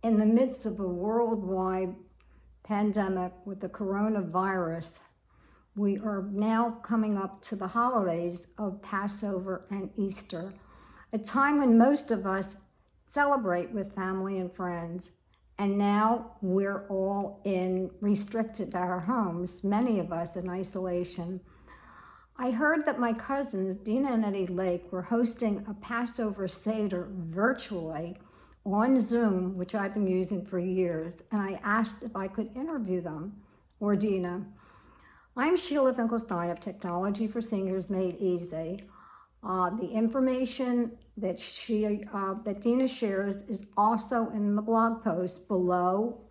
in the midst of a worldwide pandemic with the coronavirus, we are now coming up to the holidays of Passover and Easter, a time when most of us celebrate with family and friends. And now we're all restricted at our homes, many of us in isolation. I heard that my cousins, Dina and Eddie Lake, were hosting a Passover Seder virtually on Zoom, which I've been using for years, and I asked if I could interview them, or Dina. I'm Sheila Finkelstein of Technology for Seniors Made Easy. The information that Dina shares is also in the blog post below,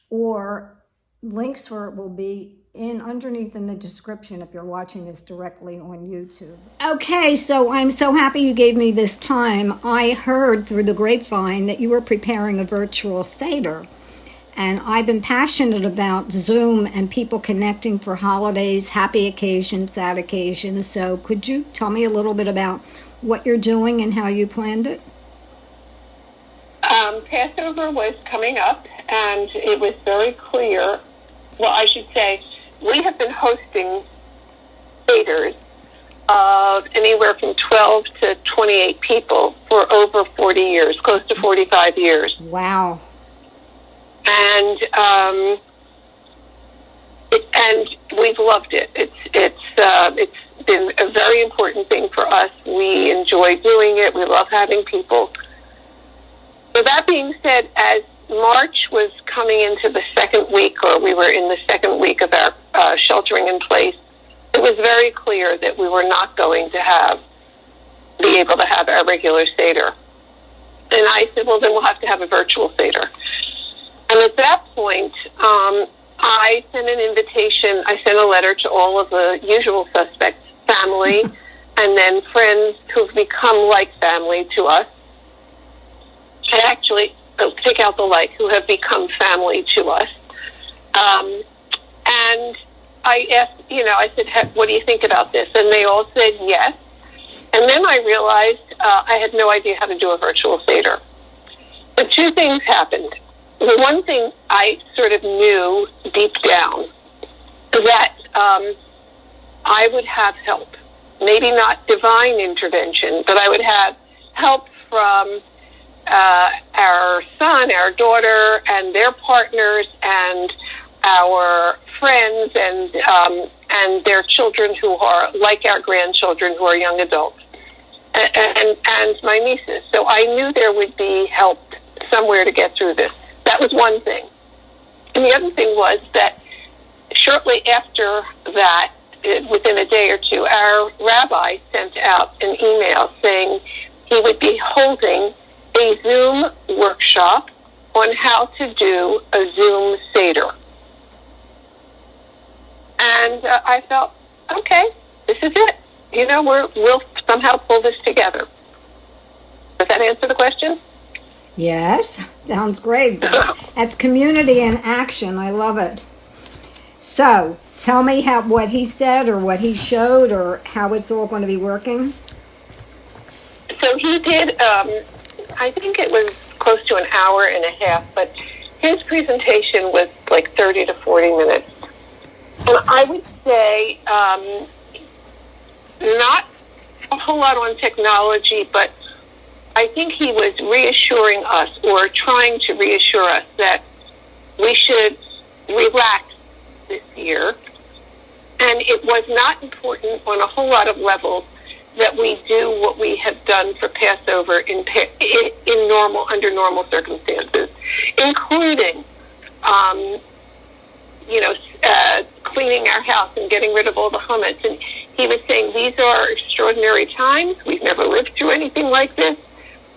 or links for it will be underneath in the description if you're watching this directly on YouTube. Okay, so I'm so happy you gave me this time. I heard through the grapevine that you were preparing a virtual Seder, and I've been passionate about Zoom and people connecting for holidays, happy occasions, sad occasions. So could you tell me a little bit about what you're doing and how you planned it? Passover was coming up, and it was very clear. Well, I should say, we have been hosting Seders of anywhere from 12 to 28 people for over 40 years, close to 45 years. Wow. And we've loved it. It's been a very important thing for us. We enjoy doing it. We love having people. So that being said, as March was coming into the second week, or we were in the second week of our sheltering in place, it was very clear that we were not going to be able to have our regular Seder. And I said, well, then we'll have to have a virtual Seder. And at that point, I sent an invitation. I sent a letter to all of the usual suspects, family, and then friends who've become like family to us. And actually, take out the like, who have become family to us. And I asked, I said, what do you think about this? And they all said yes. And then I realized I had no idea how to do a virtual Seder. But two things happened. The one thing I sort of knew deep down, that I would have help. Maybe not divine intervention, but I would have help from our son, our daughter, and their partners, and our friends, and their children who are like our grandchildren, who are young adults, and my nieces. So I knew there would be help somewhere to get through this. That was one thing. And the other thing was that shortly after that, within a day or two, our rabbi sent out an email saying he would be holding a Zoom workshop on how to do a Zoom Seder. And I felt, okay, this is it. We'll somehow pull this together. Does that answer the question? Yes, sounds great. That's community in action. I love it. So, tell me what he said or what he showed or how it's all going to be working. So he did, I think it was close to an hour and a half, but his presentation was like 30 to 40 minutes. And I would say not a whole lot on technology, but I think he was reassuring us, or trying to reassure us, that we should relax this year. And it was not important on a whole lot of levels that we do what we have done for Passover under normal circumstances, including, cleaning our house and getting rid of all the hummus. And he was saying, these are extraordinary times. We've never lived through anything like this.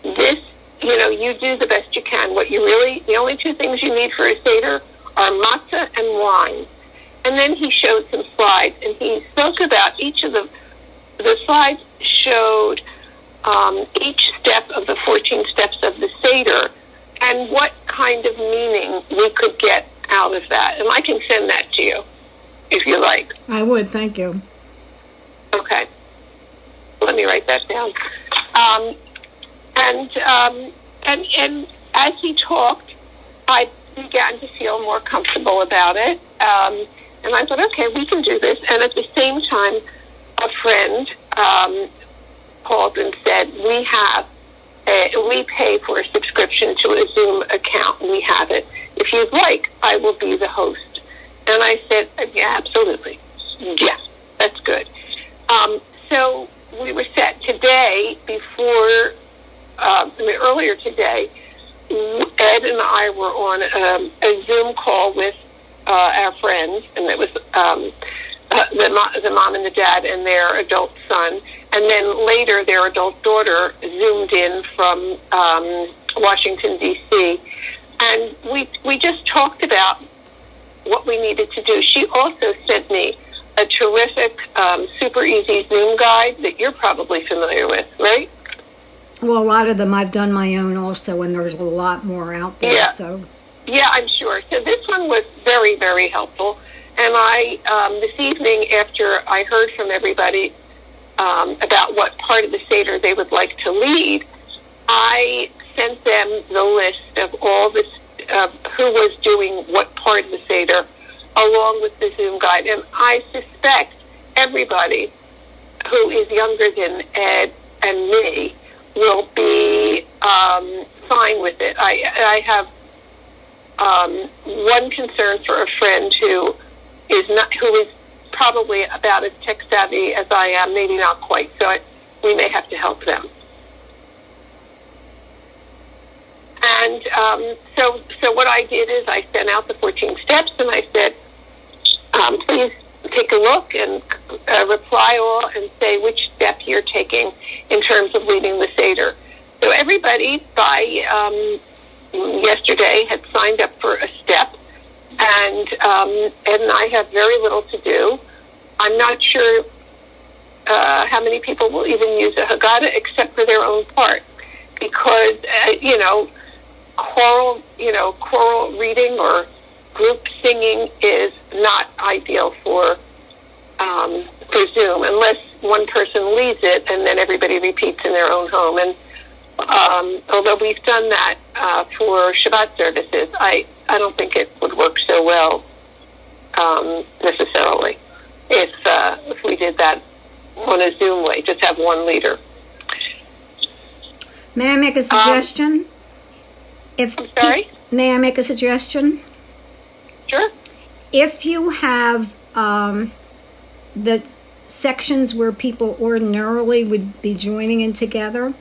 You do the best you can. The only two things you need for a Seder are matzah and wine. And then he showed some slides, and he spoke about each of the slides showed each step of the 14 steps of the Seder and what kind of meaning we could get out of that. And I can send that to you if you like. I would, thank you. Okay. Let me write that down. And as he talked, I began to feel more comfortable about it. And I thought, okay, we can do this. And at the same time, a friend called and said, we pay for a subscription to a Zoom account. We have it. If you'd like, I will be the host. And I said, yeah, absolutely. Yeah, that's good. So we were set today earlier today, Ed and I were on a Zoom call with our friends, and it was the mom and the dad and their adult son. And then later, their adult daughter Zoomed in from Washington, D.C. And we just talked about what we needed to do. She also sent me a terrific, super easy Zoom guide that you're probably familiar with, right? Well, a lot of them I've done my own also, and there's a lot more out there. Yeah. So. Yeah, I'm sure. So this one was very, very helpful. And I, this evening, after I heard from everybody about what part of the Seder they would like to lead, I sent them the list of all this, who was doing what part of the Seder, along with the Zoom guide. And I suspect everybody who is younger than Ed and me will be fine with it. I have one concern for a friend who is probably about as tech savvy as I am, maybe not quite. So we may have to help them. And so what I did is I sent out the 14 steps, and I said, please take a look and reply all and say which step you're taking in terms of leading the Seder. So everybody by yesterday had signed up for a step, and Ed and I have very little to do. I'm not sure how many people will even use a Haggadah except for their own part, because choral reading or group singing is not ideal for Zoom unless one person leads it and then everybody repeats in their own home. And although we've done that for Shabbat services, I don't think it would work so well necessarily if we did that on a Zoom way, just have one leader. May I make a suggestion? I'm sorry? May I make a suggestion? Sure. If you have the sections where people ordinarily would be joining in together,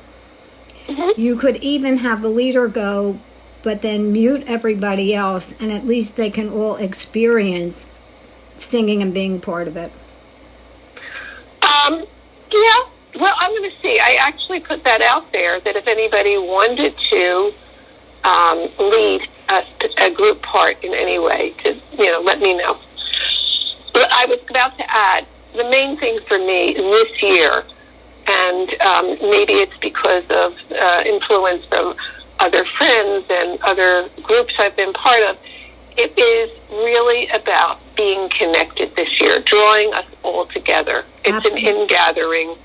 you could even have the leader go, but then mute everybody else, and at least they can all experience singing and being part of it. Yeah. Well, I'm going to see. I actually put that out there that if anybody wanted to lead a group part in any way, to let me know. But I was about to add the main thing for me this year, and maybe it's because of influence from other friends and other groups I've been part of. It is really about being connected this year, drawing us all together. It's Absolutely. an in-gathering,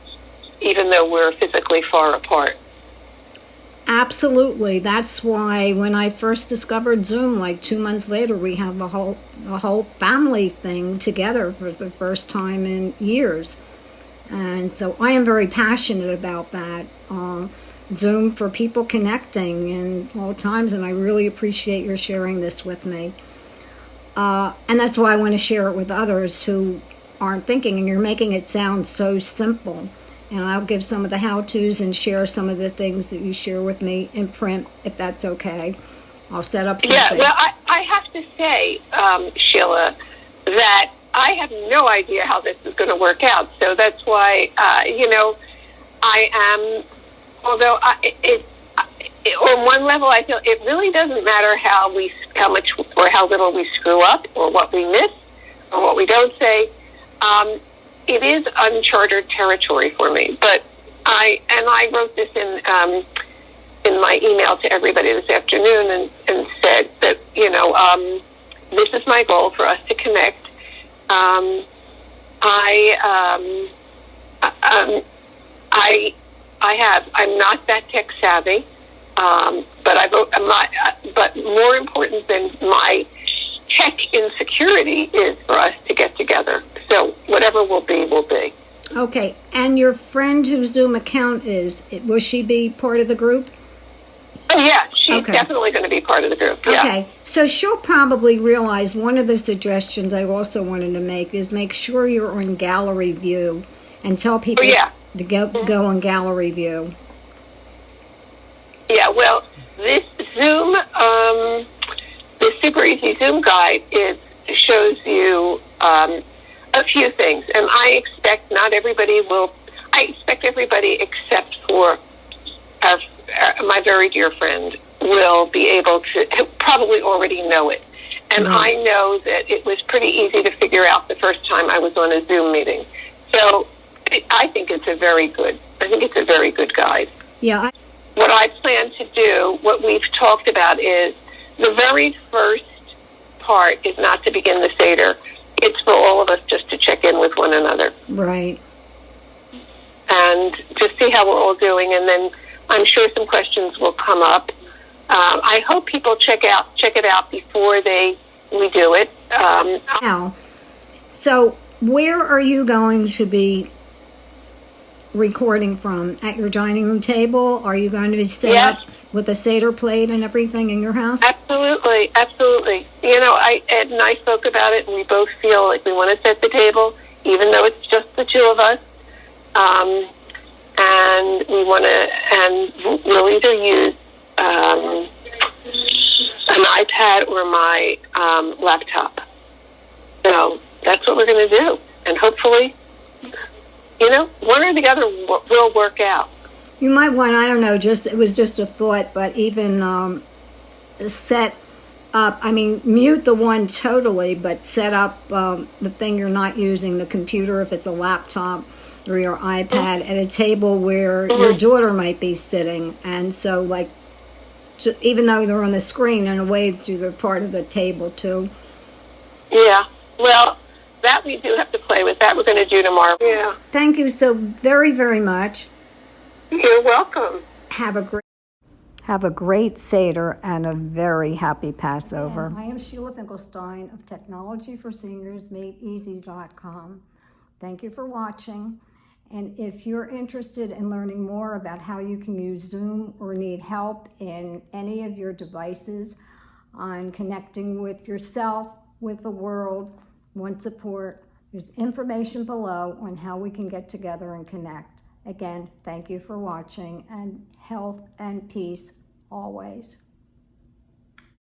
even though we're physically far apart. Absolutely. That's why when I first discovered Zoom, like 2 months later, we have a whole family thing together for the first time in years. And so I am very passionate about that. Zoom for people connecting in all times, and I really appreciate your sharing this with me. And that's why I want to share it with others who aren't thinking, and you're making it sound so simple. And I'll give some of the how-tos and share some of the things that you share with me in print, if that's okay. I'll set up something. Yeah, well, I have to say, Sheila, that I have no idea how this is going to work out. So that's why, I am, although on one level I feel it really doesn't matter how much or how little we screw up or what we miss or what we don't say. It is uncharted territory for me, but I wrote this in my email to everybody this afternoon and said that this is my goal for us to connect. I'm not that tech savvy. But more important than my tech insecurity is for us to get together. So whatever will be, will be. Okay, and your friend whose Zoom account will she be part of the group? Oh, yeah, she's definitely going to be part of the group. Yeah. Okay, so she'll probably realize one of the suggestions I also wanted to make is make sure you're on gallery view and tell people to go on gallery view. Yeah, well, this Zoom, the Super Easy Zoom guide shows you a few things, and I expect everybody except for my very dear friend will be able to probably already know it. And I know that it was pretty easy to figure out the first time I was on a Zoom meeting. So I think it's a very good guide. Yeah. What I plan to do, what we've talked about is the very first part is not to begin the Seder. It's for all of us just to check in with one another. Right. And just see how we're all doing, and then I'm sure some questions will come up. I hope people check it out before we do it. Now, so where are you going to be recording from? At your dining room table? Are you going to be set up with a Seder plate and everything in your house? Absolutely, absolutely. You know, Ed and I spoke about it, and we both feel like we want to set the table, even though it's just the two of us. And we'll either use an iPad or my laptop. So that's what we're going to do. And hopefully, one or the other will work out. You might want, I don't know, it was just a thought, but even set up, mute the one totally, but set up the thing you're not using, the computer, if it's a laptop or your iPad, at a table where your daughter might be sitting. And so, even though they're on the screen, in a way, they're part of the table, too. Yeah. Well, that we do have to play with. That we're going to do tomorrow. Yeah. Thank you so very, very much. You're welcome. Have a great Seder and a very happy Passover. I am Sheila Finkelstein of Technology for Seniors MadeEasy.com. Thank you for watching. And if you're interested in learning more about how you can use Zoom or need help in any of your devices on connecting with yourself, with the world, want support, there's information below on how we can get together and connect. Again, thank you for watching, and health and peace always.